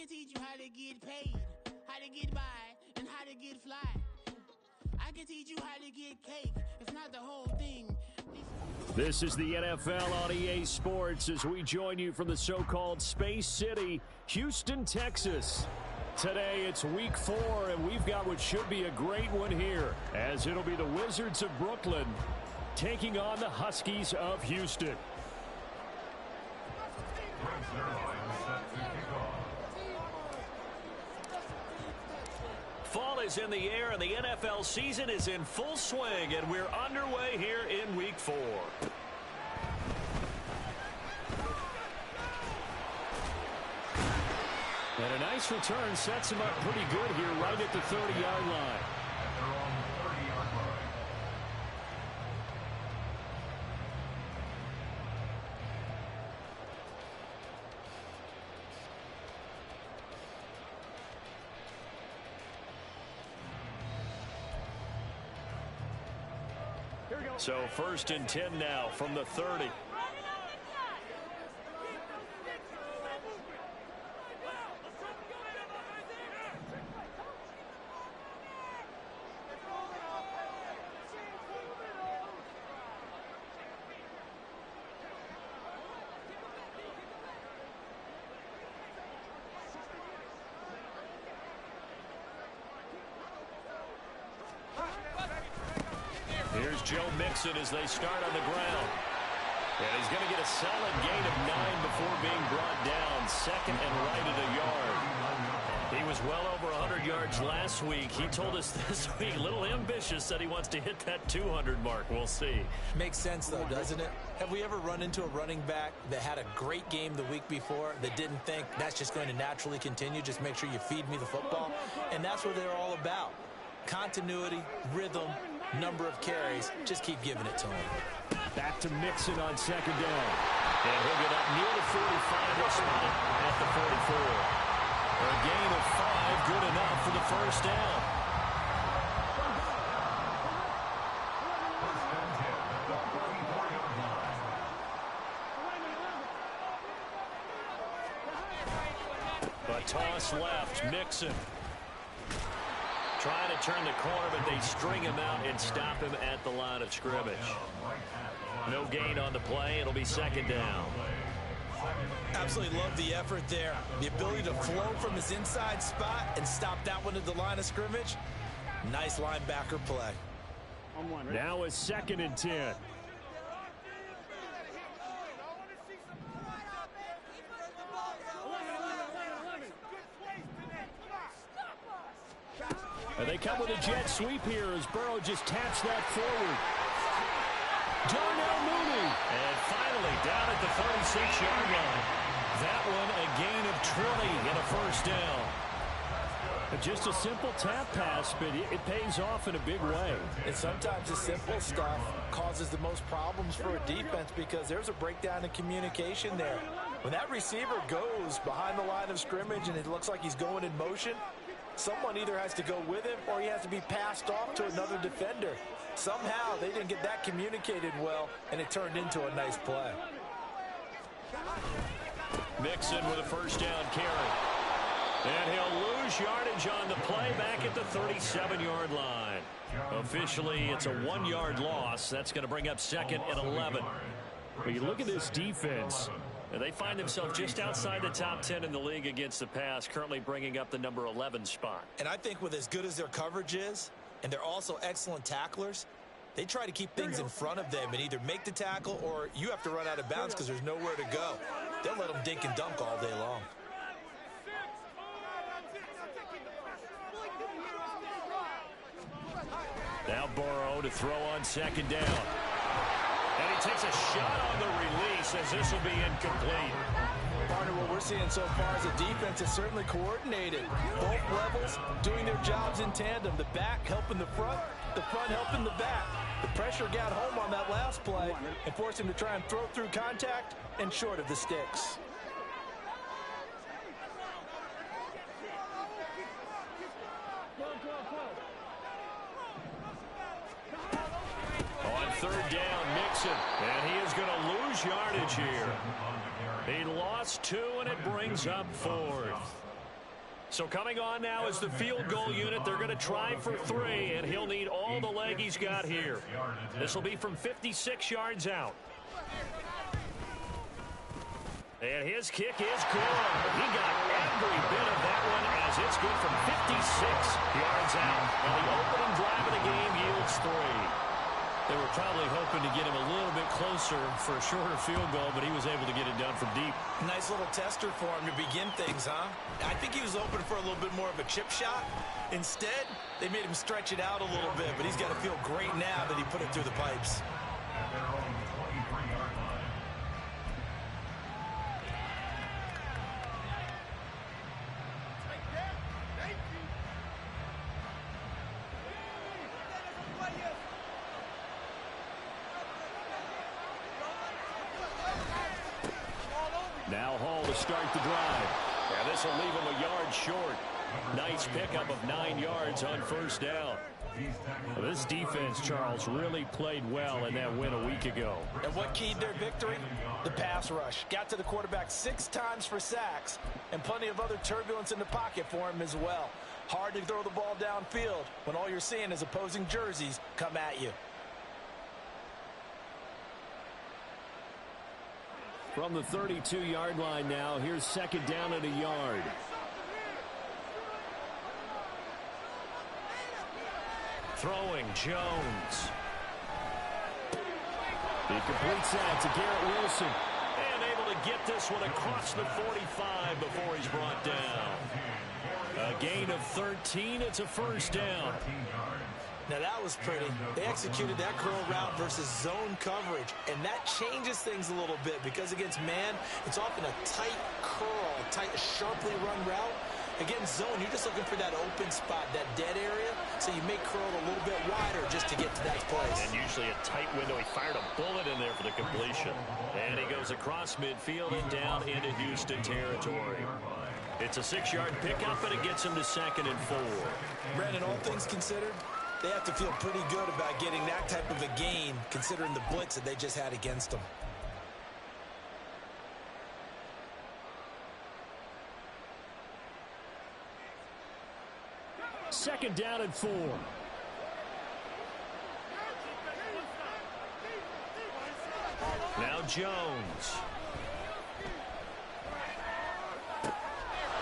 can teach you how to get paid, how to get by, and how to get fly. I can teach you how to get cake, if not the whole thing. This is the NFL on EA Sports as we join you from the so-called Space City, Houston, Texas. Today it's week 4, and we've got what should be a great one here, as it'll be the Wizards of Brooklyn taking on the Huskies of Houston. Fall is in the air, and the NFL season is in full swing, and we're underway here in week 4. And a nice return sets him up pretty good here right at the 30-yard line. So 1st and 10 now from the 30. Here's Joe Mixon as they start on the ground. And he's going to get a solid gain of 9 before being brought down. Second and right at a yard. He was well over 100 yards last week. He told us this week, a little ambitious, that he wants to hit that 200 mark. We'll see. Makes sense, though, doesn't it? Have we ever run into a running back that had a great game the week before that didn't think that's just going to naturally continue? Just make sure you feed me the football. And that's what they're all about. Continuity, rhythm, number of carries. Just keep giving it to him. Back to Mixon on 2nd down. And he'll get up near the 45 spot at the 44. A gain of 5, good enough for the 1st down. A toss left, Mixon. Trying to turn the corner, but they string him out and stop him at the line of scrimmage. No gain on the play. It'll be 2nd down. Absolutely love the effort there. The ability to flow from his inside spot and stop that one at the line of scrimmage. Nice linebacker play. Now it's 2nd and 10. And they come with a jet sweep here as Burrow just taps that forward. Darnell Mooney. And finally down at the 36-yard line. That one a gain of 20 and a 1st down. Just a simple tap pass, but it pays off in a big way. And sometimes the simple stuff causes the most problems for a defense because there's a breakdown in communication there. When that receiver goes behind the line of scrimmage and it looks like he's going in motion, someone either has to go with him or he has to be passed off to another defender. Somehow they didn't get that communicated well, and it turned into a nice play. Mixon with a 1st down carry. And he'll lose yardage on the play back at the 37-yard line. Officially, it's a 1-yard loss. That's going to bring up 2nd and 11. But you look at this defense. They find themselves just outside the top 10 in the league against the pass, currently bringing up the number 11 spot. And I think with as good as their coverage is, and they're also excellent tacklers, they try to keep things in front of them and either make the tackle or you have to run out of bounds because there's nowhere to go. They'll let them dink and dunk all day long. Now Burrow to throw on 2nd down. And he takes a shot on the release as this will be incomplete. Partner, what we're seeing so far as a defense is certainly coordinated. Both levels doing their jobs in tandem. The back helping the front helping the back. The pressure got home on that last play and forced him to try and throw through contact and short of the sticks. On 3rd down, Mixon, and he is going to lose yardage here. He lost 2, and it brings up 4th. So coming on now is the field goal unit. They're going to try for 3, and he'll need all the leg he's got here. This will be from 56 yards out. And his kick is good. He got every bit of that one as it's good from 56 yards out. And the opening drive of the game yields 3. They were probably hoping to get him a little bit closer for a shorter field goal, but he was able to get it done from deep. Nice little tester for him to begin things, huh? I think he was open for a little bit more of a chip shot. Instead, they made him stretch it out a little bit, but he's got to feel great now that he put it through the pipes. Now Hall to start the drive. Yeah, this will leave him a yard short. Nice pickup of 9 yards on first down. Well, this defense, Charles, really played well in that win a week ago. And what keyed their victory? The pass rush. Got to the quarterback 6 times for sacks, and plenty of other turbulence in the pocket for him as well. Hard to throw the ball downfield when all you're seeing is opposing jerseys come at you. From the 32-yard line now, here's second down and a yard. Throwing Jones. He completes that to Garrett Wilson. And able to get this one across the 45 before he's brought down. A gain of 13. It's a first down. Now that was pretty. They executed that curl route versus zone coverage, and that changes things a little bit because against man, it's often a tight curl, tight, sharply run route. Against zone, you're just looking for that open spot, that dead area, so you may curl a little bit wider just to get to that place. And usually a tight window. He fired a bullet in there for the completion. And he goes across midfield and down into Houston territory. It's a 6-yard pickup, and it gets him to 2nd and 4. Brandon, all things considered, they have to feel pretty good about getting that type of a gain, considering the blitz that they just had against them. Second down and 4. Now Jones.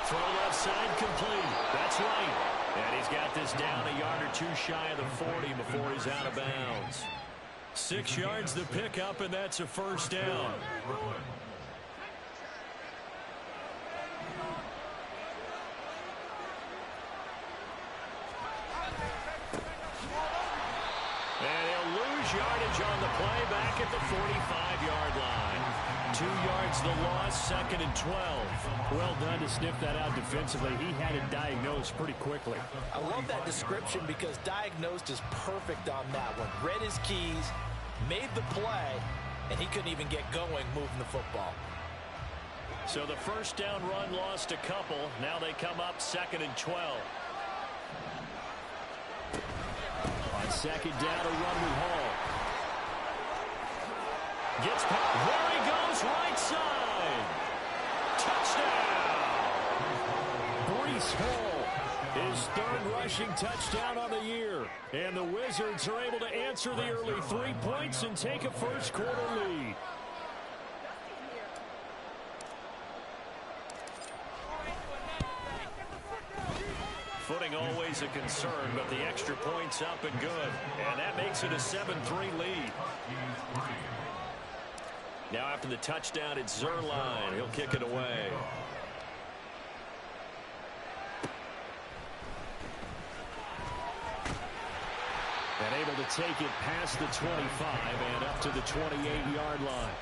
Throw left side complete. That's right. And he's got this down a yard or 2 shy of the 40 before he's out of bounds. 6 yards the pickup, and that's a first down. And he'll lose yardage on the play back at the 45-yard line. 2 yards the loss, 2nd and 12. Well done to sniff that out defensively. He had it diagnosed pretty quickly. I love that description because diagnosed is perfect on that one. Read his keys, made the play, and he couldn't even get going moving the football. So the first down run lost a couple. Now they come up 2nd and 12. On second down, a run with Hall. Gets past. There he goes, right side. Touchdown. Breece Hall, his 3rd rushing touchdown on the year. And the Wizards are able to answer the early 3 points and take a first quarter lead. Footing always a concern, but the extra point's up and good. And that makes it a 7-3 lead. Now after the touchdown, it's Zerline. He'll kick it away. And able to take it past the 25 and up to the 28-yard line.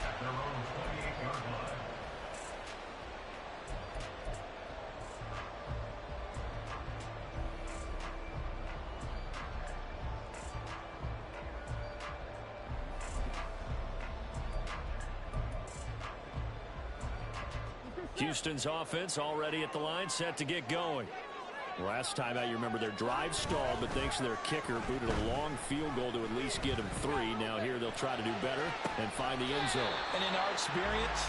Houston's offense already at the line, set to get going. Last time out, you remember their drive stalled, but thanks to their kicker, booted a long field goal to at least get them 3. Now here they'll try to do better and find the end zone. And in our experience,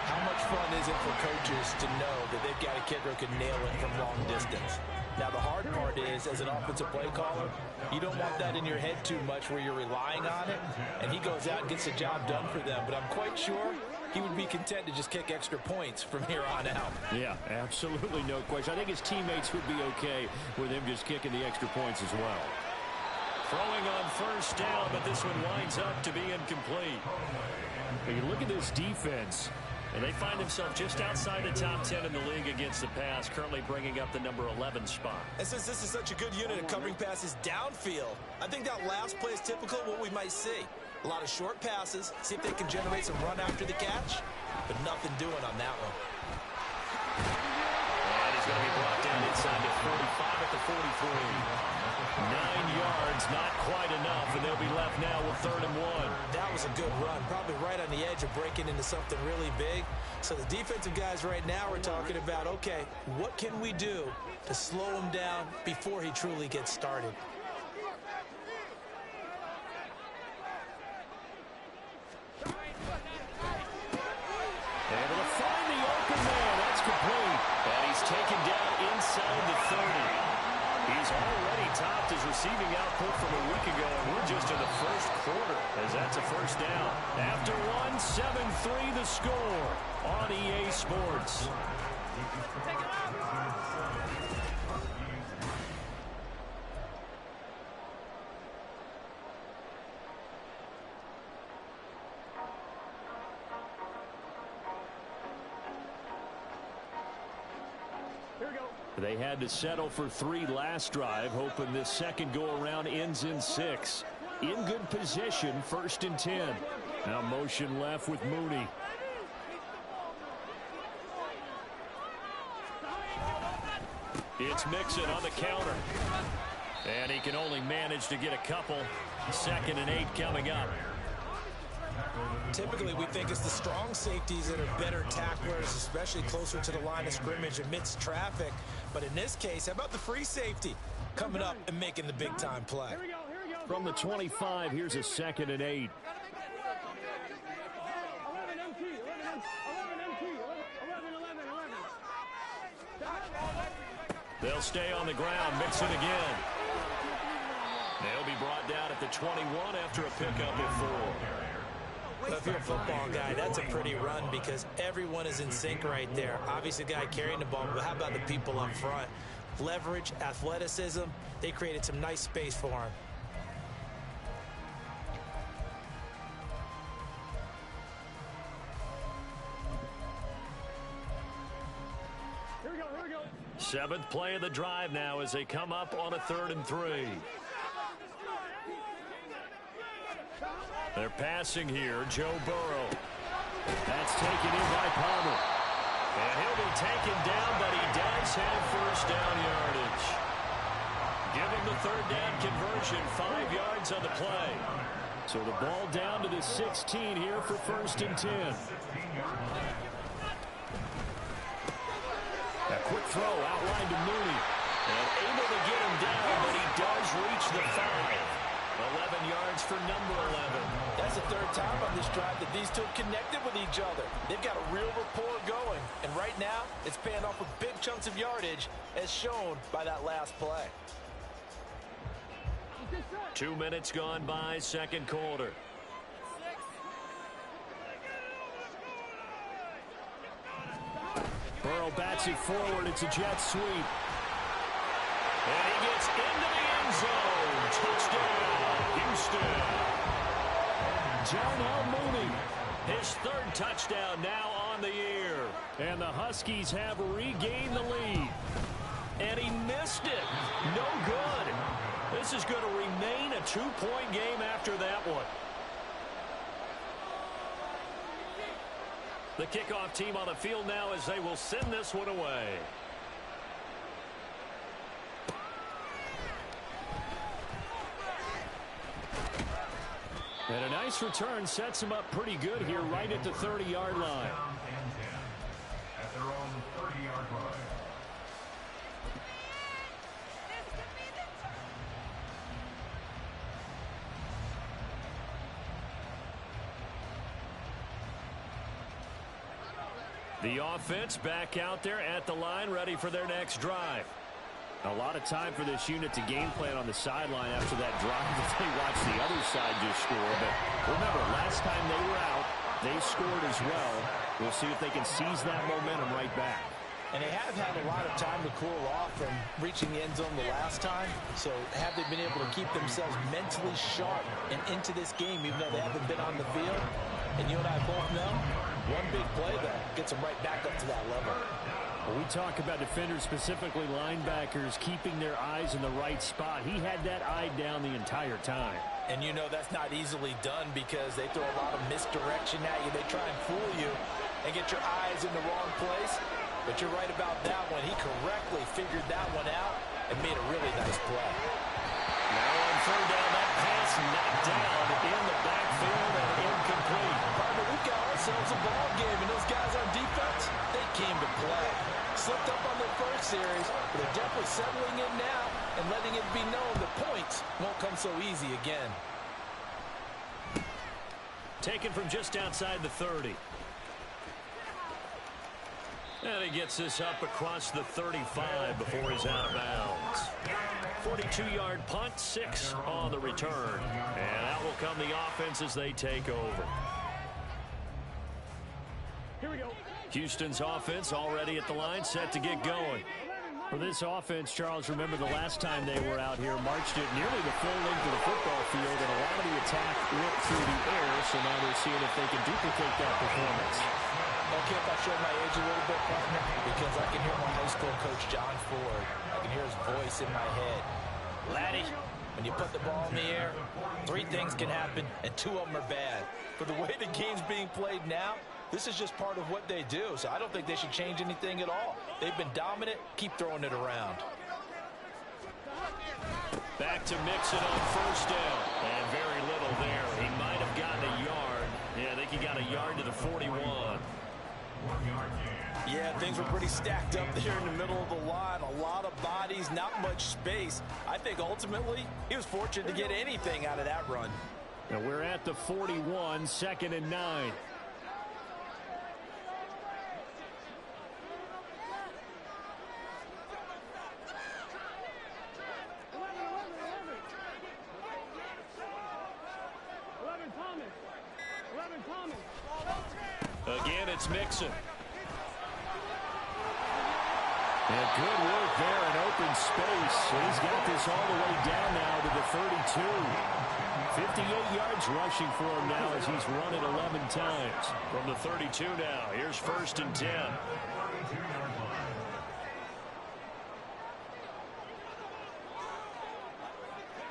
How much fun is it for coaches to know that they've got a kicker who can nail it from long distance? Now, the hard part is, as an offensive play caller, you don't want that in your head too much where you're relying on it, and he goes out and gets the job done for them. But I'm quite sure he would be content to just kick extra points from here on out. Yeah, absolutely no question. I think his teammates would be okay with him just kicking the extra points as well. Throwing on first down, but this one winds up to be incomplete. When you look at this defense, and they find themselves just outside the top 10 in the league against the pass, currently bringing up the number 11 spot. And since this is such a good unit of covering passes downfield, I think that last play is typical of what we might see. A lot of short passes, see if they can generate some run after the catch, but nothing doing on that one. And he's going to be brought down inside the 45 at the 43. 9 yards, not quite enough, and they'll be left now with 3rd and 1. That was a good run, probably right on the edge of breaking into something really big. So the defensive guys right now are talking about, okay, what can we do to slow him down before he truly gets started? Able to find the open man. That's complete. And he's taken down inside the 30. He's already topped his receiving output from a week ago, and we're just in the first quarter as that's a first down. After one, 7-3 the score on EA Sports. Take it out. they had to settle for 3 last drive, hoping this second go-around ends in 6. In good position, 1st and 10. Now motion left with Mooney. It's Mixon on the counter. And he can only manage to get a couple. 2nd and 8 coming up. Typically, we think it's the strong safeties that are better tacklers, especially closer to the line of scrimmage amidst traffic. But in this case, how about the free safety coming up and making the big-time play? From the 25, here's a 2nd and 8. They'll stay on the ground. Mixon again. They'll be brought down at the 21 after a pickup of 4. Well, if you're a football guy, that's a pretty run because everyone is in sync right there. Obviously, the guy carrying the ball, but how about the people up front? Leverage, athleticism, they created some nice space for him. Here we go. 7th play of the drive now as they come up on a 3rd and 3. They're passing here, Joe Burrow. That's taken in by Palmer. And he'll be taken down, but he does have 1st down yardage. Give him the 3rd down conversion, 5 yards on the play. So the ball down to the 16 here for 1st and 10. A quick throw outlined to Mooney. And able to get him down, but he does reach the 5. 11 yards for number 11. That's the 3rd time on this drive that these two have connected with each other. They've got a real rapport going. And right now, it's paying off with big chunks of yardage, as shown by that last play. 2 minutes gone by, 2nd quarter. Burrow bats it forward. It's a jet sweep. And he gets into the end zone. Touchdown, Houston. Darnell Mooney. His 3rd touchdown now on the year. And the Huskies have regained the lead. And he missed it. No good. This is going to remain a 2-point game after that one. The kickoff team on the field now as they will send this one away. And a nice return sets him up pretty good here right at the 30-yard line. At their own 30-yard line. The offense back out there at the line, ready for their next drive. A lot of time for this unit to game plan on the sideline after that drive that they watched the other side just score. But remember, last time they were out, they scored as well. We'll see if they can seize that momentum right back. And they have had a lot of time to cool off from reaching the end zone the last time. So have they been able to keep themselves mentally sharp and into this game, even though they haven't been on the field? And you and I both know, one big play that gets them right back up to that level. When we talk about defenders, specifically linebackers, keeping their eyes in the right spot, he had that eye down the entire time. And you know that's not easily done because they throw a lot of misdirection at you. They try and fool you and get your eyes in the wrong place. But you're right about that one. He correctly figured that one out and made a really nice play. Now on third down, that pass knocked down in the backfield and incomplete. Partner, we've got ourselves a ball game, and those guys on defense, they came to play. Slipped up on their first series, but they're definitely settling in now and letting it be known the points won't come so easy again. Taken from just outside the 30. And he gets this up across the 35 before he's out of bounds. 42-yard punt, 6 on the return. And out will come the offense as they take over. Here we go. Houston's offense already at the line, set to get going. For this offense, Charles, remember the last time they were out here, marched it nearly the full length of the football field, and a lot of the attack went through the air, so now they're seeing if they can duplicate that performance. Okay, if I show my age a little bit, partner, because I can hear my high school coach, John Ford. I can hear his voice in my head. Laddie, when you put the ball in the air, 3 things can happen, and 2 of them are bad. For the way the game's being played now, this is just part of what they do, so I don't think they should change anything at all. They've been dominant. Keep throwing it around. Back to Mixon on first down. And very little there. He might have gotten a yard. Yeah, I think he got a yard to the 41. Yeah, things were pretty stacked up there in the middle of the line. A lot of bodies, not much space. I think ultimately he was fortunate to get anything out of that run. Now we're at the 41, 2nd and 9. Again, it's Mixon. And good work there in open space. And he's got this all the way down now to the 32. 58 yards rushing for him now as he's run it 11 times. From the 32 now, here's 1st and 10.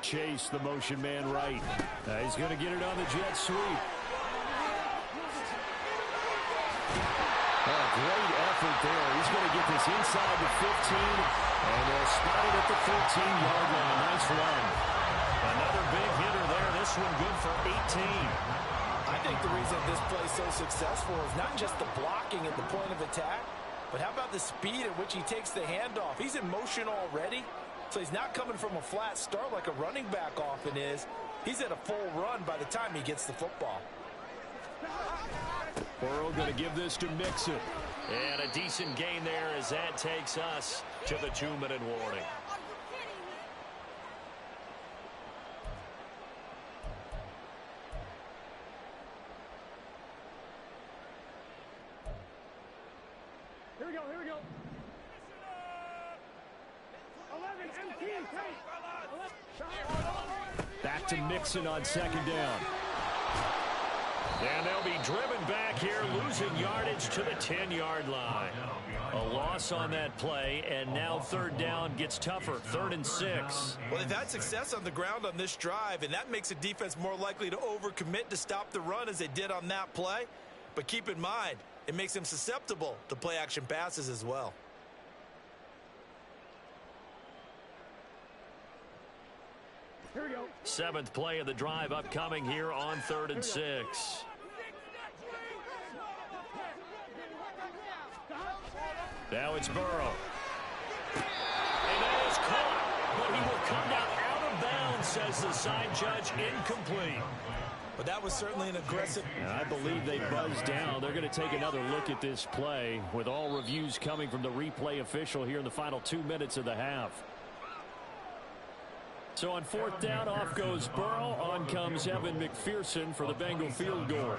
Chase, the motion man right. He's going to get it on the jet sweep. Great effort there. He's going to get this inside the 15, and they'll spot it at the 13-yard line. Nice run. Another big hitter there. This one good for 18. I think the reason this play is so successful is not just the blocking at the point of attack, but how about the speed at which he takes the handoff? He's in motion already, so he's not coming from a flat start like a running back often is. He's at a full run by the time he gets the football. Burrow going to give this to Mixon. And a decent gain there as that takes us to the 2-minute warning. Here we go, here we go. 11, 18, Back to Mixon on 2nd down. And they'll be driven back here, losing yardage to the 10-yard line. A loss on that play, and now 3rd down gets tougher, 3rd and 6. Well, they've had success on the ground on this drive, and that makes a defense more likely to overcommit to stop the run as they did on that play. But keep in mind, it makes them susceptible to play-action passes as well. Here we go. 7th play of the drive upcoming here on 3rd and 6. Now it's Burrow. And that is caught, but he will come down out of bounds, says the side judge, incomplete. But that was certainly an aggressive. And I believe they buzzed down. They're going to take another look at this play with all reviews coming from the replay official here in the final 2 minutes of the half. So on 4th down, off goes Burrow. On comes Evan McPherson for the Bengal field goal.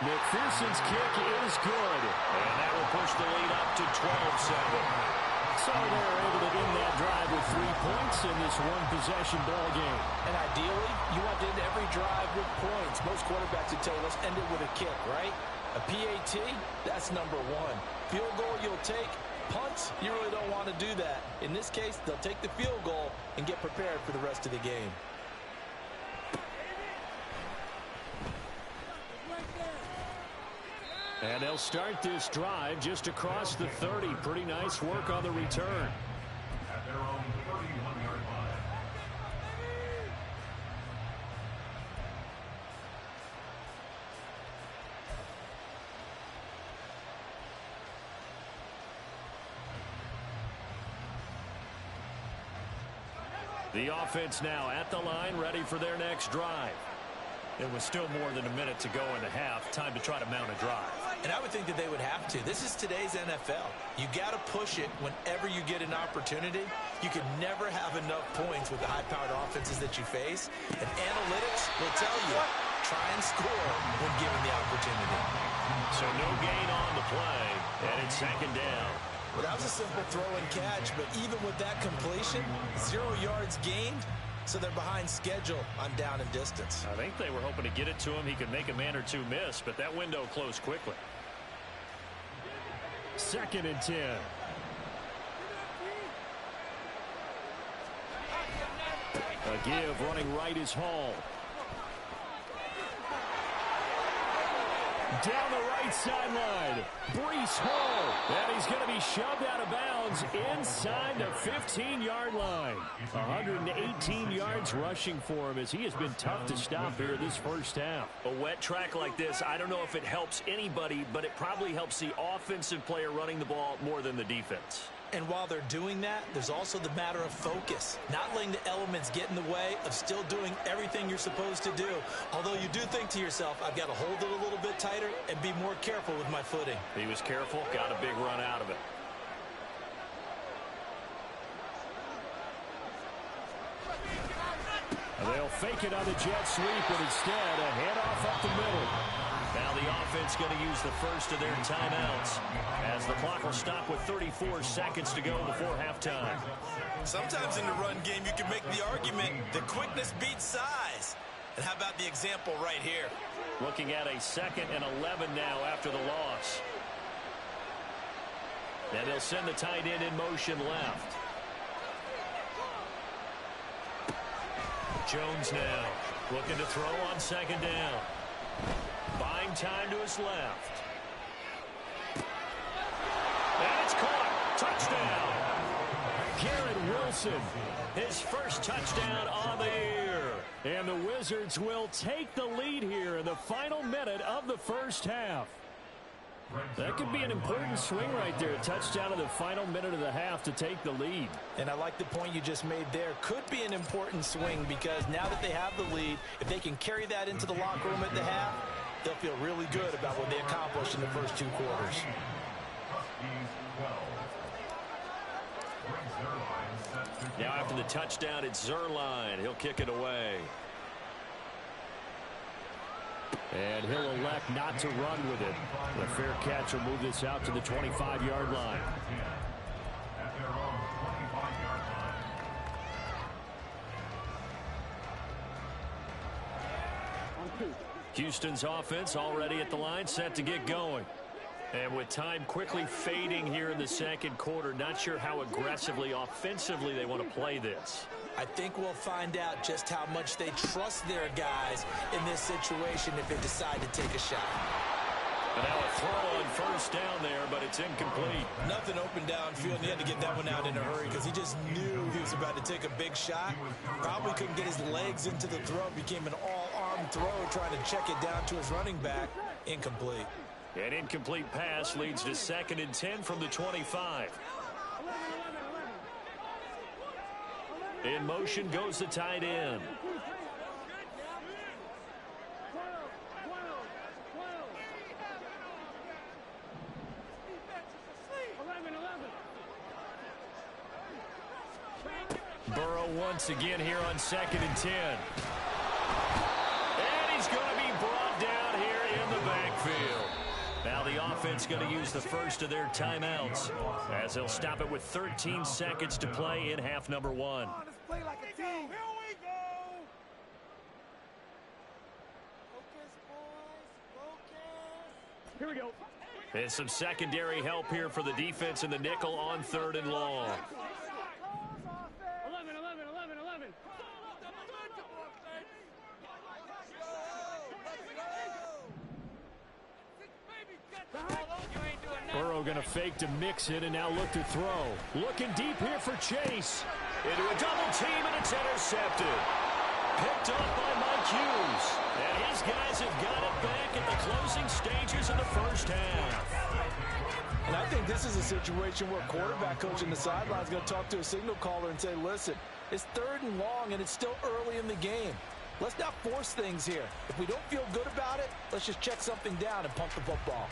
McPherson's kick is good. And that will push the lead up to 12-7. So they're able to end that drive with 3 points in this one-possession ball game. And ideally, you want to end every drive with points. Most quarterbacks would tell us end it with a kick, right? A PAT, that's number one. Field goal you'll take. Punts, you really don't want to do that. In this case, they'll take the field goal and get prepared for the rest of the game. And they'll start this drive just across the 30. Pretty nice work on the return. At their own 31-yard line. The offense now at the line, ready for their next drive. It was still more than a minute to go in the half. Time to try to mount a drive. And I would think that they would have to. This is today's NFL. You got to push it whenever you get an opportunity. You can never have enough points with the high-powered offenses that you face. And analytics will tell you, try and score when given the opportunity. So no gain on the play, and it's 2nd down. Well, that was a simple throw and catch, but even with that completion, 0 yards gained. So they're behind schedule on down and distance. I think they were hoping to get it to him. He could make a man or two miss, but that window closed quickly. 2nd and 10. A give running right is Hall. Down the right sideline, Breece Hall, and he's going to be shoved out of bounds inside the 15-yard line. 118 yards rushing for him as he has been tough to stop here this first half. A wet track like this, I don't know if it helps anybody, but it probably helps the offensive player running the ball more than the defense. And while they're doing that, there's also the matter of focus. Not letting the elements get in the way of still doing everything you're supposed to do. Although you do think to yourself, I've got to hold it a little bit tighter and be more careful with my footing. He was careful, got a big run out of it. They'll fake it on the jet sweep, but instead a handoff up the middle. Now the offense going to use the first of their timeouts as the clock will stop with 34 seconds to go before halftime. Sometimes in the run game, you can make the argument that quickness beats size. And how about the example right here? Looking at a 2nd and 11 now after the loss. And they'll send the tight end in motion left. Jones now looking to throw on 2nd down. Buying time to his left. And it's caught. Touchdown. Garrett Wilson, His first touchdown on the year. and the Wizards will take the lead here in the final minute of the first half. That could be an important swing right there. A touchdown in the final minute of the half to take the lead. And I like the point you just made there. Could be an important swing because now that they have the lead, if they can carry that into the locker room at the half, they'll feel really good about what they accomplished in the first 2 quarters. Now after the touchdown, it's Zerline. He'll kick it away. And he'll elect not to run with it. The fair catch will move this out to the 25-yard line. Houston's offense already at the line, set to get going. And with time quickly fading here in the second quarter, not sure how aggressively, offensively they want to play this. I think we'll find out just how much they trust their guys in this situation if they decide to take a shot. And now a throw on first down there, but it's incomplete. Nothing open downfield, and he had to get that one out in a hurry because he just knew he was about to take a big shot. Probably couldn't get his legs into the throw. Became an all-arm throw trying to check it down to his running back. Incomplete. An incomplete pass leads to 2nd and 10 from the 25. In motion goes the tight end. Burrow once again here on 2nd and 10. And he's going to be brought down here in the backfield. Now the offense going to use the first of their timeouts as they'll stop it with 13 seconds to play in half number 1. Let's play like a team. Here we go. Focus, boys. Focus. Here we go. And some secondary help here for the defense in the nickel on 3rd and long. 11. Burrow going to fake to mix it and now look to throw. Looking deep here for Chase. Into a double team, and it's intercepted. Picked up by Mike Hughes. And his guys have got it back at the closing stages of the first half. And I think this is a situation where quarterback coach in the sideline is going to talk to a signal caller and say, listen, it's 3rd and long, and it's still early in the game. Let's not force things here. If we don't feel good about it, let's just check something down and pump the football.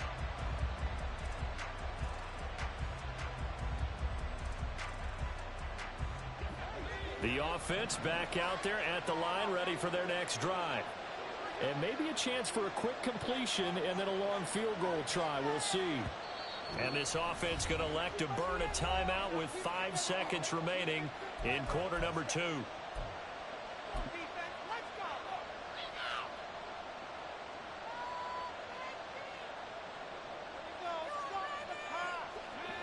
The offense back out there at the line, ready for their next drive. And maybe a chance for a quick completion and then a long field goal try. We'll see. And this offense going to elect to burn a timeout with 5 seconds remaining in quarter number 2.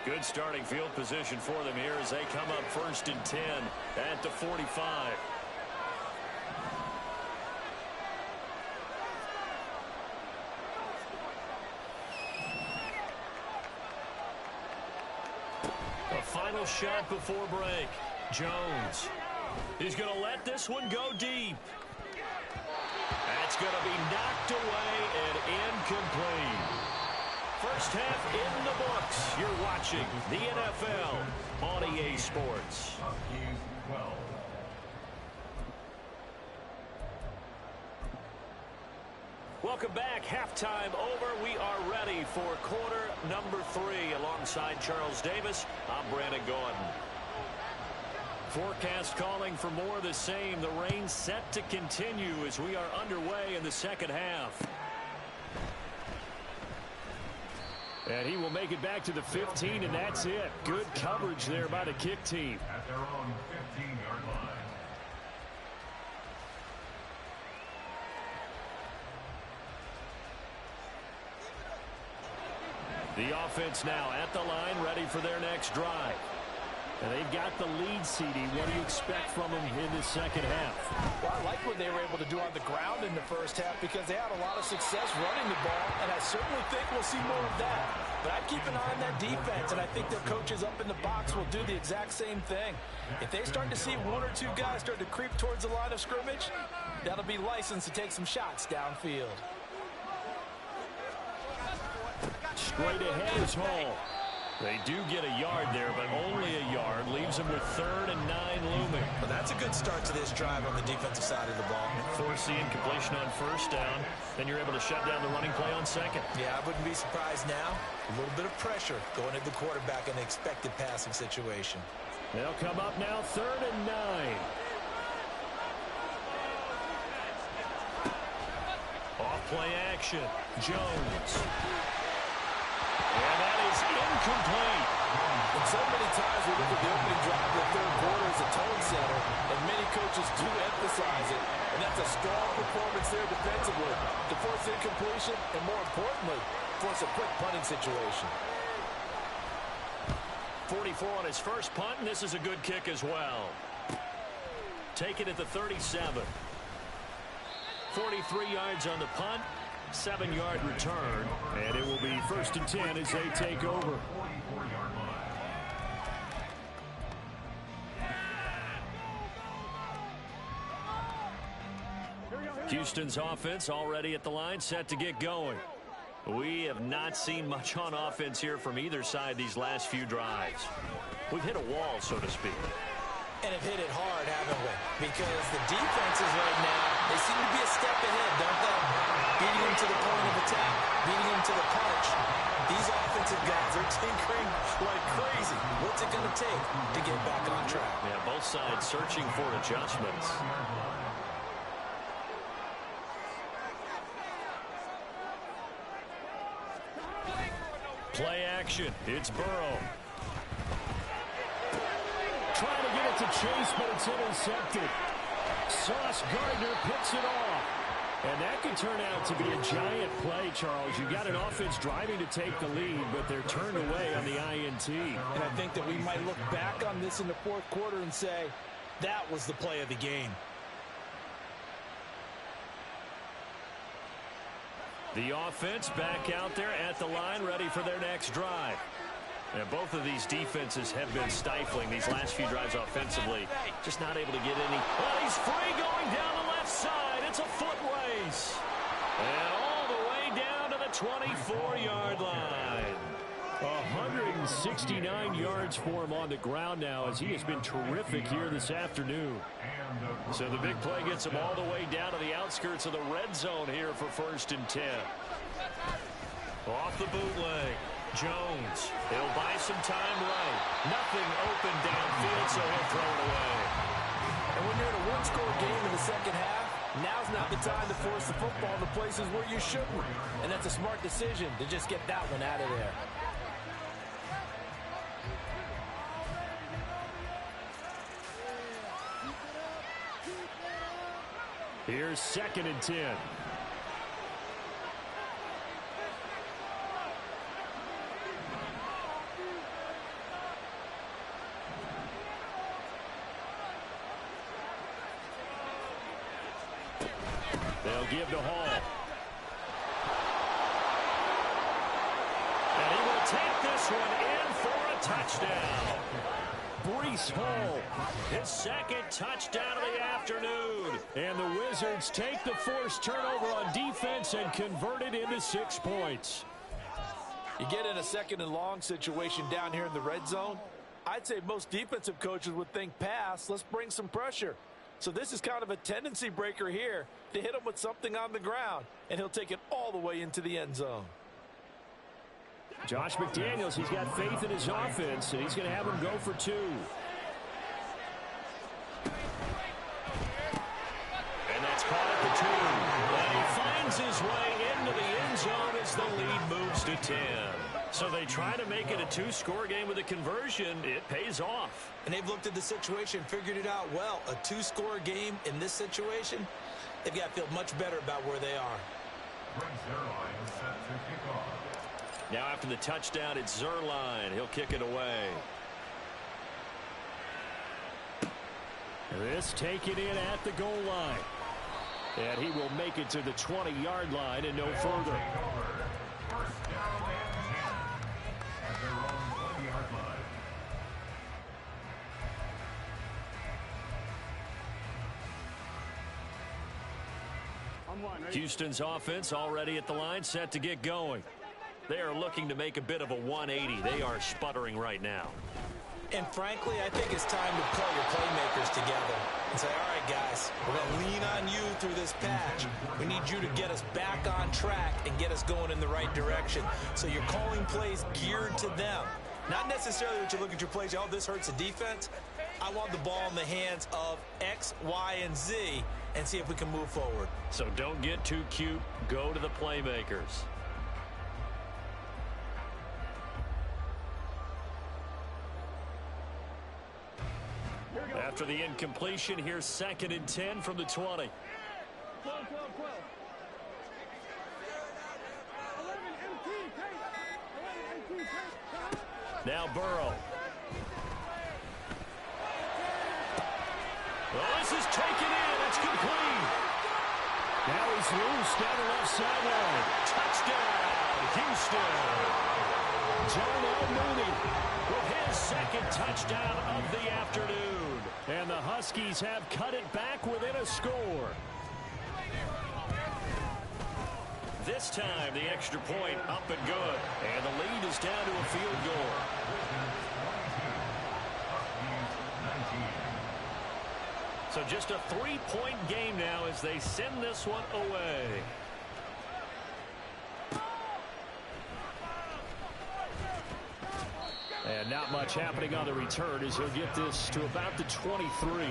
Good starting field position for them here as they come up 1st and 10 at the 45. A final shot before break. Jones. He's going to let this one go deep. That's going to be knocked away and incomplete. First half in the books. You're watching the NFL on EA Sports. Welcome back. Halftime over. We are ready for quarter number 3. Alongside Charles Davis, I'm Brandon Gordon. Forecast calling for more of the same. The rain set to continue as we are underway in the second half. And he will make it back to the 15, and that's it. Good coverage there by the kick team. At their own 15-yard line. The offense now at the line, ready for their next drive. And they've got the lead, CD. What do you expect from them in the second half? Well, I like what they were able to do on the ground in the first half because they had a lot of success running the ball, and I certainly think we'll see more of that. But I'd keep an eye on that defense, and I think their coaches up in the box will do the exact same thing. If they start to see 1 or 2 guys start to creep towards the line of scrimmage, that'll be licensed to take some shots downfield. Straight ahead is Hall. They do get a yard there, but only a yard. Leaves them with 3rd and 9 looming. Well, that's a good start to this drive on the defensive side of the ball. Force the incompletion on 1st down. Then you're able to shut down the running play on 2nd. Yeah, I wouldn't be surprised now. A little bit of pressure going at the quarterback in the expected passing situation. They'll come up now 3rd and 9. Off play action. Jones. And that is incomplete. And so many times we look at the opening drive of the 3rd quarter as a tone setter, and many coaches do emphasize it. And that's a strong performance there defensively to force incompletion and, more importantly, force a quick punting situation. 44 on his first punt, and this is a good kick as well. Take it at the 37. 43 yards on the punt. 7-yard return, and it will be 1st and 10 as they take over. Houston's offense already at the line, set to get going. We have not seen much on offense here from either side these last few drives. We've hit a wall, so to speak. And have hit it hard, haven't we? Because the defenses right now, they seem to be a step ahead, don't they? Beating them to the point of attack, beating them to the punch. These offensive guys are tinkering like crazy. What's it going to take to get back on track? Yeah, both left side searching for adjustments. Play action. It's Burrow. Trying to get it to Chase, but it's intercepted. Sauce Gardner picks it off. And that could turn out to be a giant play, Charles. You've got an offense driving to take the lead, but they're turned away on the INT. And I think that we might look back on this in the fourth quarter and say, that was the play of the game. The offense back out there at the line, ready for their next drive. And both of these defenses have been stifling these last few drives offensively. Just not able to get any. Well, he's free going down the left side. It's a foot race. And all the way down to the 24-yard line. 169 yards for him on the ground now, as he has been terrific here this afternoon. So the big play gets him all the way down to the outskirts of the red zone here for 1st and 10. Off the bootleg. Jones, he'll buy some time right. Nothing open downfield, so he'll throw it away. And when you're in a one-score game in the second half, now's not the time to force the football to places where you shouldn't. And that's a smart decision to just get that one out of there. Here's 2nd and 10. They'll give to Hall. And he will take this one in for a touchdown. Breece Hall, His 2nd touchdown of the afternoon. and the Wizards take the forced turnover on defense and convert it into 6 points. You get in a 2nd and long situation down here in the red zone, I'd say most defensive coaches would think pass, let's bring some pressure. So this is kind of a tendency breaker here to hit him with something on the ground, and he'll take it all the way into the end zone. Josh McDaniels, he's got faith in his offense, and he's going to have him go for 2. And that's caught at the 2. And he finds his way into the end zone as the lead moves to 10. So they try to make it a 2-score game with a conversion. It pays off. And they've looked at the situation, figured it out well. A 2-score game in this situation, they've got to feel much better about where they are. Now after the touchdown, it's Zerline. He'll kick it away. This taken in at the goal line. And he will make it to the 20-yard line and no further. Houston's offense already at the line, set to get going. They are looking to make a bit of a 180. They are sputtering right now. And frankly, I think it's time to pull your playmakers together and say, all right, guys, we're going to lean on you through this patch. We need you to get us back on track and get us going in the right direction. So you're calling plays geared to them. Not necessarily that you look at your plays, oh, this hurts the defense. I want the ball in the hands of X, Y, and Z and see if we can move forward. So don't get too cute. Go to the playmakers. After the incompletion, here's 2nd and 10 from the 20. Now Burrow. Well, this is taken in. It's complete. Now he's loose down the left sideline. Touchdown, Houston. Darnell Mooney With his 2nd touchdown of the afternoon. And the Huskies have cut it back within a score. This time, the extra point up and good. And the lead is down to a field goal. So just a 3-point game now as they send this one away. And not much happening on the return as he'll get this to about the 23.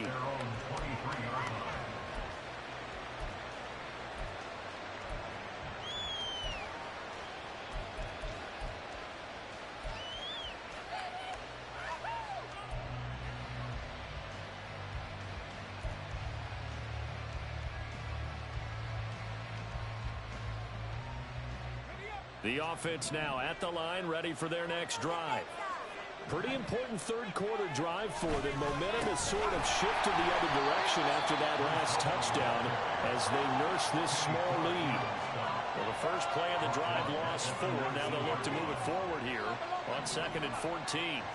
The offense now at the line, ready for their next drive. Pretty important third-quarter drive for them. Momentum has sort of shifted the other direction after that last touchdown as they nurse this small lead. Well, the first play of the drive lost 4. Now they'll look to move it forward here on 2nd and 14.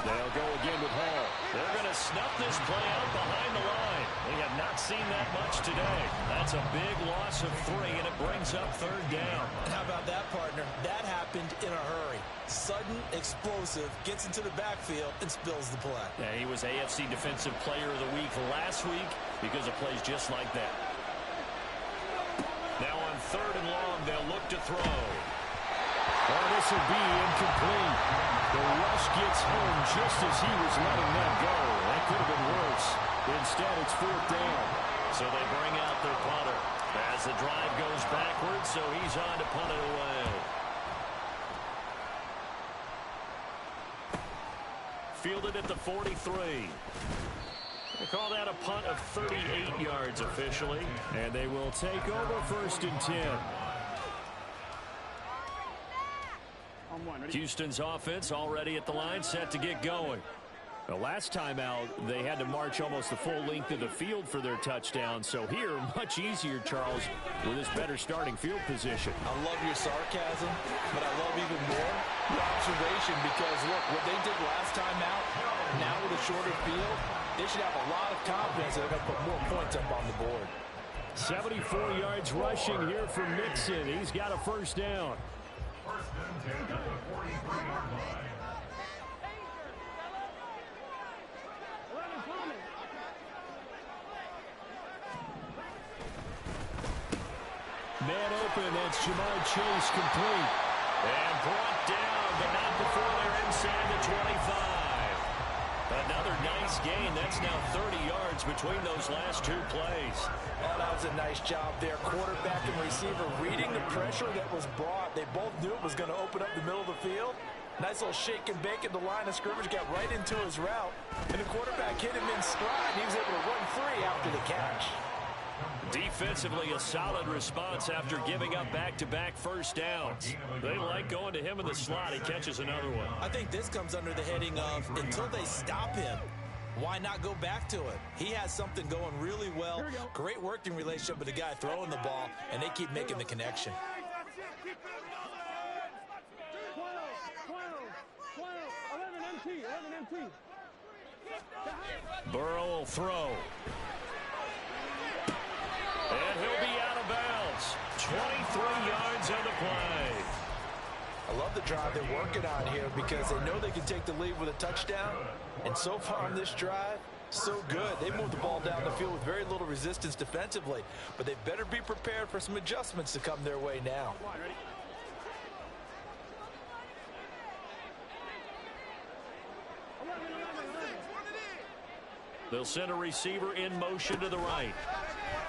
They'll go again with Hall. They're going to snuff this play out behind the line. We have not seen that much today. That's a big loss of 3, and it brings up 3rd down. How about that, partner? That happened in a hurry. Sudden, explosive, gets into the backfield, and spills the play. Yeah, he was AFC Defensive Player of the Week last week because of plays just like that. Now on 3rd and long, they'll look to throw. Oh, this will be incomplete. The rush gets home just as he was letting that go. That could have been worse. Instead, it's 4th down. So they bring out their punter as the drive goes backwards, so he's on to punt it away. Fielded at the 43. They call that a punt of 38 yards officially. And they will take over 1st and 10. Houston's offense already at the line, set to get going. The last time out, they had to march almost the full length of the field for their touchdown. So here, much easier, Charles, with this better starting field position. I love your sarcasm, but I love even more your observation because, look, what they did last time out, now with a shorter field, they should have a lot of confidence that they're going to put more points up on the board. 74 yards rushing here from Mixon. He's got a 1st down. Man open, that's Jamar Chase complete. And brought down, but not before they're inside the 25. Another nice gain. That's now 30 yards between those last 2 plays. Oh, that was a nice job there. Quarterback and receiver reading the pressure that was brought. They both knew it was going to open up the middle of the field. Nice little shake and bake at the line of scrimmage. Got right into his route. And the quarterback hit him in stride. He was able to run free after the catch. Defensively, a solid response after giving up back-to-back 1st downs. They like going to him in the slot. He catches another one. I think this comes under the heading of until they stop him, why not go back to it? He has something going really well. Great working relationship with the guy throwing the ball, and they keep making the connection. 11 MT. Burrow will throw. And he'll be out of bounds. 23 yards on the play. I love the drive they're working on here because they know they can take the lead with a touchdown. And so far on this drive, so good. They moved the ball down the field with very little resistance defensively. But they better be prepared for some adjustments to come their way now. They'll send a receiver in motion to the right.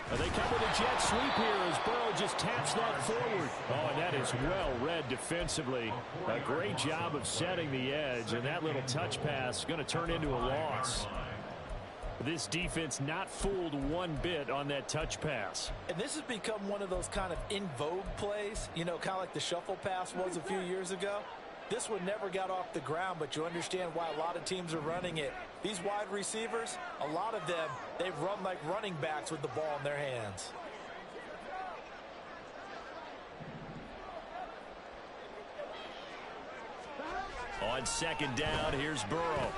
And they come with a jet sweep here as Burrow just taps that forward. Oh, and that is well read defensively. A great job of setting the edge, and that little touch pass is going to turn into a loss. This defense not fooled one bit on that touch pass. And this has become one of those kind of in vogue plays, you know, kind of like the shuffle pass was a few years ago. This one never got off the ground, but you understand why a lot of teams are running it. These wide receivers, a lot of them, they run like running backs with the ball in their hands. On second down, here's Burrow.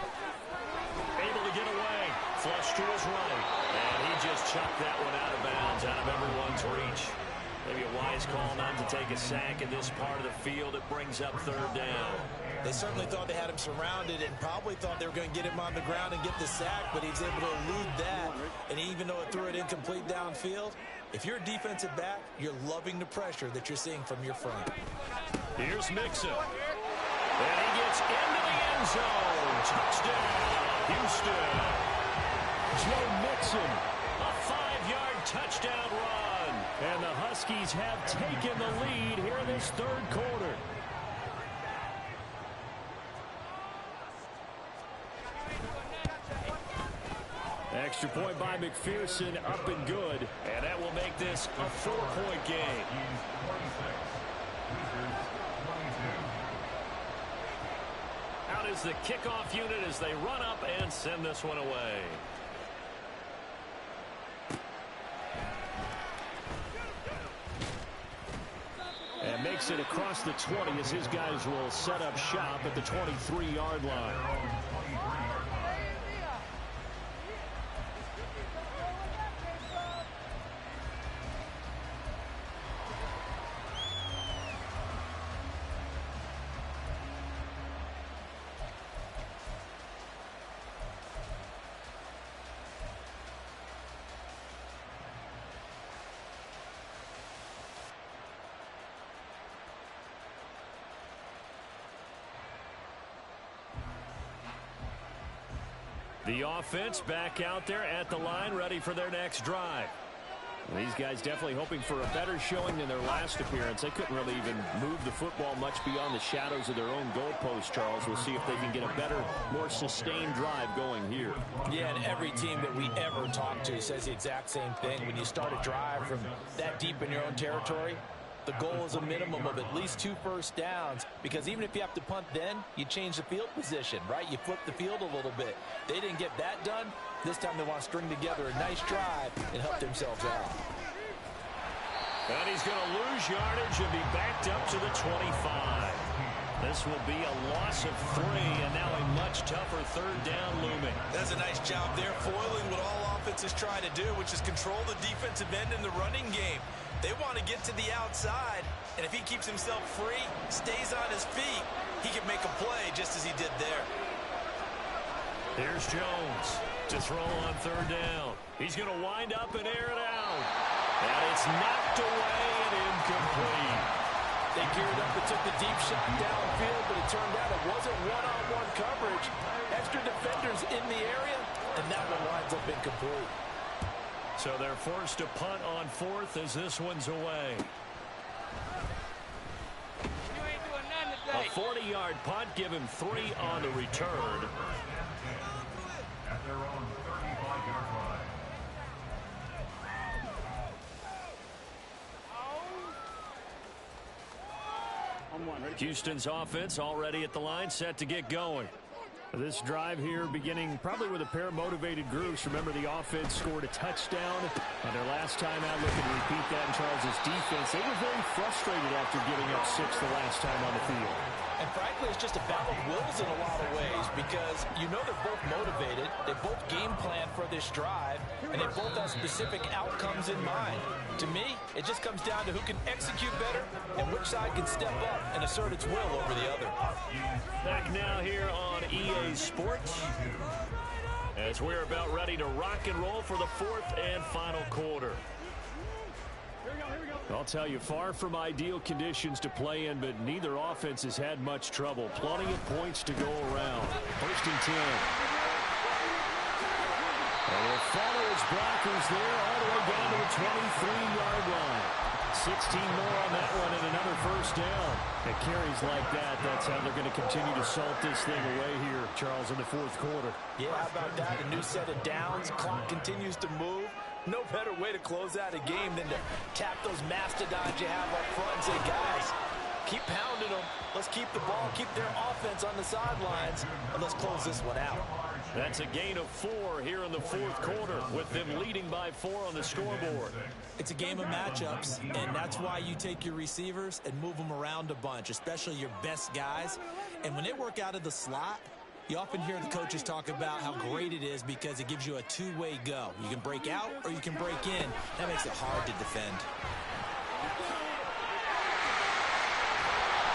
Able to get away. Flush to his right. And he just chucked that one out of bounds, out of everyone's reach. Maybe a wise call not to take a sack in this part of the field. It brings up third down. They certainly thought they had him surrounded and probably thought they were going to get him on the ground and get the sack, but he was able to elude that. And even though it threw it incomplete downfield, if you're a defensive back, you're loving the pressure that you're seeing from your front. Here's Mixon. And he gets into the end zone. Touchdown, Houston. Joe Mixon. A 5-yard touchdown run. And the Huskies have taken the lead here in this third quarter. Extra point by McPherson, up and good. And that will make this a 4-point game. Out is the kickoff unit as they run up and send this one away. And makes it across the 20 as his guys will set up shop at the 23-yard line. The offense back out there at the line, ready for their next drive. These guys definitely hoping for a better showing than their last appearance. They couldn't really even move the football much beyond the shadows of their own goalpost, Charles. We'll see if they can get a better, more sustained drive going here. Yeah, and every team that we ever talk to says the exact same thing. When you start a drive from that deep in your own territory, the goal is a minimum of at least 2 first downs, because even if you have to punt then, you change the field position, right? You flip the field a little bit. They didn't get that done. This time they want to string together a nice drive and help themselves out. And he's going to lose yardage and be backed up to the 25. This will be a loss of 3, and now a much tougher third down looming. That's a nice job there, foiling what all offenses try to do, which is control the defensive end in the running game. They want to get to the outside, and if he keeps himself free, stays on his feet, he can make a play just as he did there. Here's Jones to throw on third down. He's going to wind up and air it out. And it's knocked away and incomplete. They geared up and took the deep shot downfield, but it turned out it wasn't one-on-one coverage. Extra defenders in the area, and that one winds up incomplete. So they're forced to punt on 4th as this one's away. A 40-yard punt, give him 3 on the return. At their own 35-yard line. Houston's offense already at the line, set to get going. This drive here beginning probably with a pair of motivated groups. Remember, the offense scored a touchdown on their last time out. Looking to repeat that in Charles's defense. They were very frustrated after giving up 6 the last time on the field. And frankly, it's just a battle of wills in a lot of ways, because you know they're both motivated, they both game plan for this drive, and they both have specific outcomes in mind. To me, it just comes down to who can execute better and which side can step up and assert its will over the other. Back now here on EA Sports, as we're about ready to rock and roll for the 4th and final quarter. I'll tell you, far from ideal conditions to play in, but neither offense has had much trouble. Plenty of points to go around. 1st and 10. And they'll follow his blockers there all the way down to the 23-yard line. 16 more on that one and another first down. And carries like that, that's how they're going to continue to salt this thing away here, Charles, in the 4th quarter. Yeah, how about that? A new set of downs. Clock continues to move. No better way to close out a game than to tap those mastodons you have up front and say, guys, keep pounding them. Let's keep the ball, keep their offense on the sidelines, and let's close this one out. That's a gain of 4 here in the 4th quarter, with them leading by 4 on the scoreboard. It's a game of matchups, and that's why you take your receivers and move them around a bunch, especially your best guys. And when they work out of the slot, you often hear the coaches talk about how great it is because it gives you a two-way go. You can break out or you can break in. That makes it hard to defend.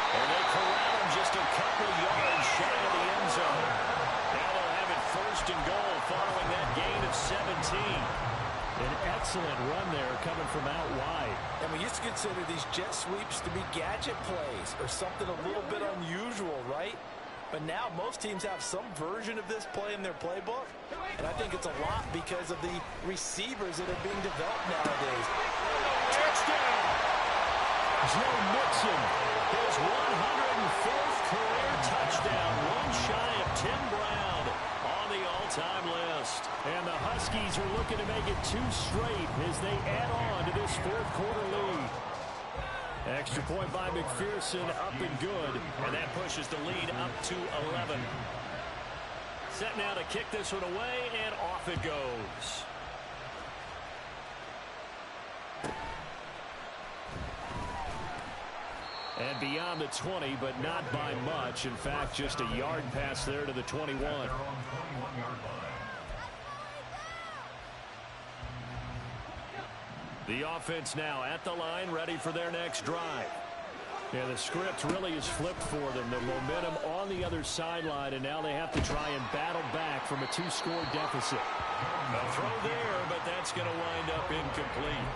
And they corral him just a couple yards shy of the end zone. Now they'll have it 1st and goal following that gain of 17. An excellent run there coming from out wide. And we used to consider these jet sweeps to be gadget plays or something a little bit unusual, right? But now most teams have some version of this play in their playbook. And I think it's a lot because of the receivers that are being developed nowadays. Touchdown! Joe Mixon, his 104th career touchdown, one shy of Tim Brown on the all-time list. And the Huskies are looking to make it 2 straight as they add on to this fourth quarter lead. Extra point by McPherson, up and good. And that pushes the lead up to 11. Set now to kick this one away, and off it goes. And beyond the 20, but not by much. In fact, just a yard pass there to the 21. The offense now at the line, ready for their next drive. Yeah, the script really is flipped for them. The momentum on the other sideline, and now they have to try and battle back from a 2-score deficit. A throw there, but that's going to wind up incomplete.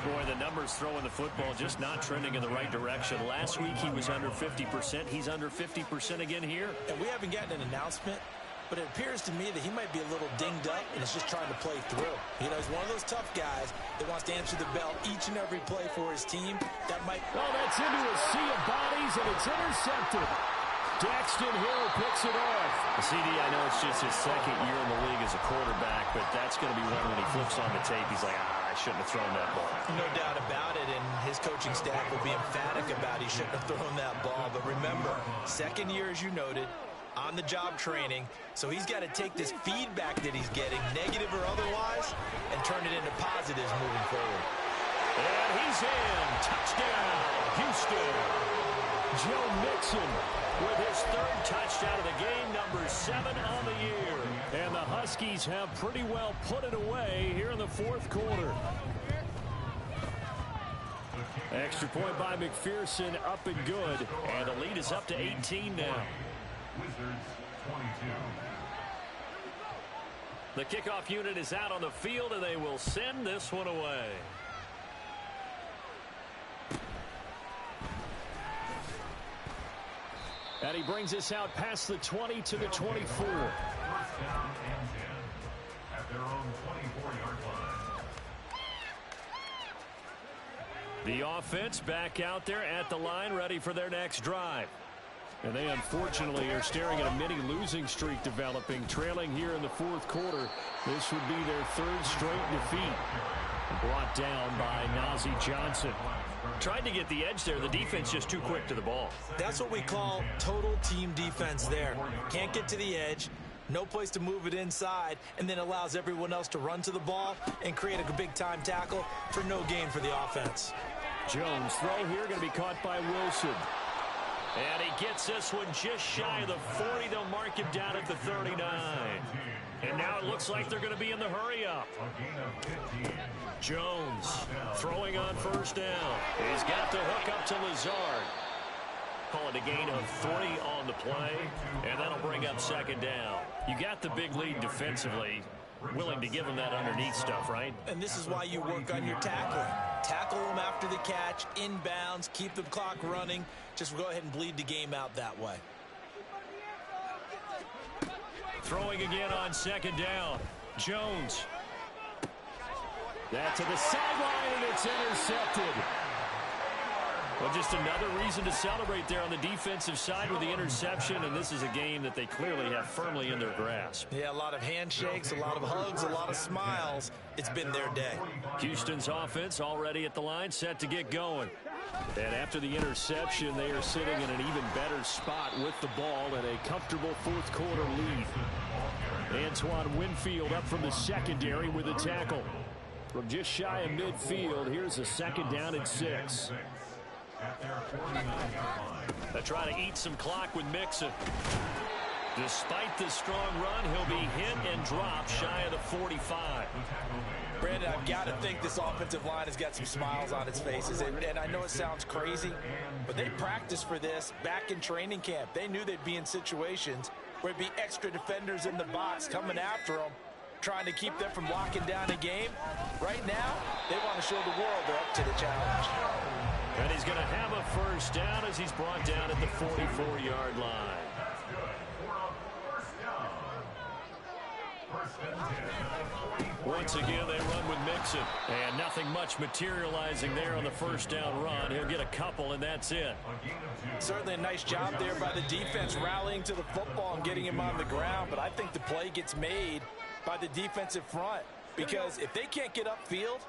Boy, the numbers throwing the football just not trending in the right direction. Last week he was under 50%. He's under 50% again here. And we haven't gotten an announcement, but it appears to me that he might be a little dinged up and is just trying to play through. You know, he's one of those tough guys that wants to answer the bell each and every play for his team. That might... Oh, that's into a sea of bodies, and it's intercepted. Daxton Hill picks it off. CD, I know it's just his second year in the league as a quarterback, but that's going to be one when he flips on the tape. He's like, I shouldn't have thrown that ball. No doubt about it, and his coaching staff will be emphatic about he shouldn't have thrown that ball. But remember, second year, as you noted, on-the-job training, so he's got to take this feedback that he's getting, negative or otherwise, and turn it into positives moving forward. And he's in. Touchdown, Houston. Joe Mixon with his 3rd touchdown of the game, number 7 on the year. And the Huskies have pretty well put it away here in the 4th quarter. Extra point by McPherson, up and good. And the lead is up to 18 now. Wizards 22. The kickoff unit is out on the field, and they will send this one away. And he brings us out past the 20 to the 24. First down and 10 at their own 24-yard line. The offense back out there at the line, ready for their next drive. And they unfortunately are staring at a mini losing streak developing, trailing here in the 4th quarter. This would be their 3rd straight defeat. Brought down by Nazeeh Johnson. Tried to get the edge there. The defense just too quick to the ball. That's what we call total team defense there. Can't get to the edge, no place to move it inside, and then allows everyone else to run to the ball and create a big-time tackle for no gain for the offense. Jones throw here going to be caught by Wilson. And he gets this one just shy of the 40. They'll mark him down at the 39. And now it looks like they're going to be in the hurry-up. Jones throwing on first down. He's got the hook up to Lazard. Call it a gain of 3 on the play, and that'll bring up second down. You got the big lead defensively. Willing to give him that underneath stuff, right? And this is why you work on your tackling. Tackle them after the catch, inbounds, keep the clock running. Just go ahead and bleed the game out that way. Throwing again on second down. Jones. That to the sideline, and it's intercepted. Well, just another reason to celebrate there on the defensive side with the interception, and this is a game that they clearly have firmly in their grasp. Yeah, a lot of handshakes, a lot of hugs, a lot of smiles. It's been their day. Houston's offense already at the line, set to get going. And after the interception, they are sitting in an even better spot with the ball and a comfortable 4th quarter lead. Antoine Winfield up from the secondary with a tackle. From just shy of midfield, here's a second down and 6. They try to eat some clock with Mixon. Despite the strong run, he'll be hit and dropped shy of the 45. Brandon, I've got to think this offensive line has got some smiles on its faces. And I know it sounds crazy, but they practiced for this back in training camp. They knew they'd be in situations where it'd be extra defenders in the box coming after them. trying to keep them from locking down a game. Right now, they want to show the world they're up to the challenge. And he's going to have a first down as he's brought down at the 44-yard line. Once again, they run with Mixon. And nothing much materializing there on the first down run. He'll get a couple, and that's it. Certainly a nice job there by the defense rallying to the football and getting him on the ground. But I think the play gets made by the defensive front. Because if they can't get upfield,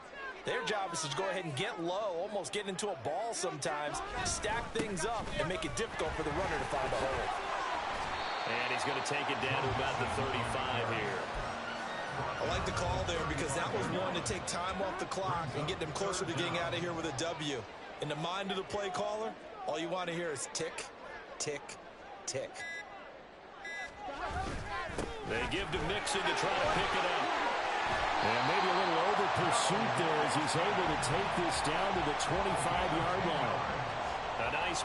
their job is to go ahead and get low, almost get into a ball sometimes, stack things up, and make it difficult for the runner to find a hole. And he's going to take it down to about the 35 here. I like the call there because that was one to take time off the clock and get them closer to getting out of here with a W. In the mind of the play caller, all you want to hear is tick, tick, tick. They give to Mixon to try to pick it up. And maybe a little over pursuit there as he's able to take this down to the 25-yard line. A nice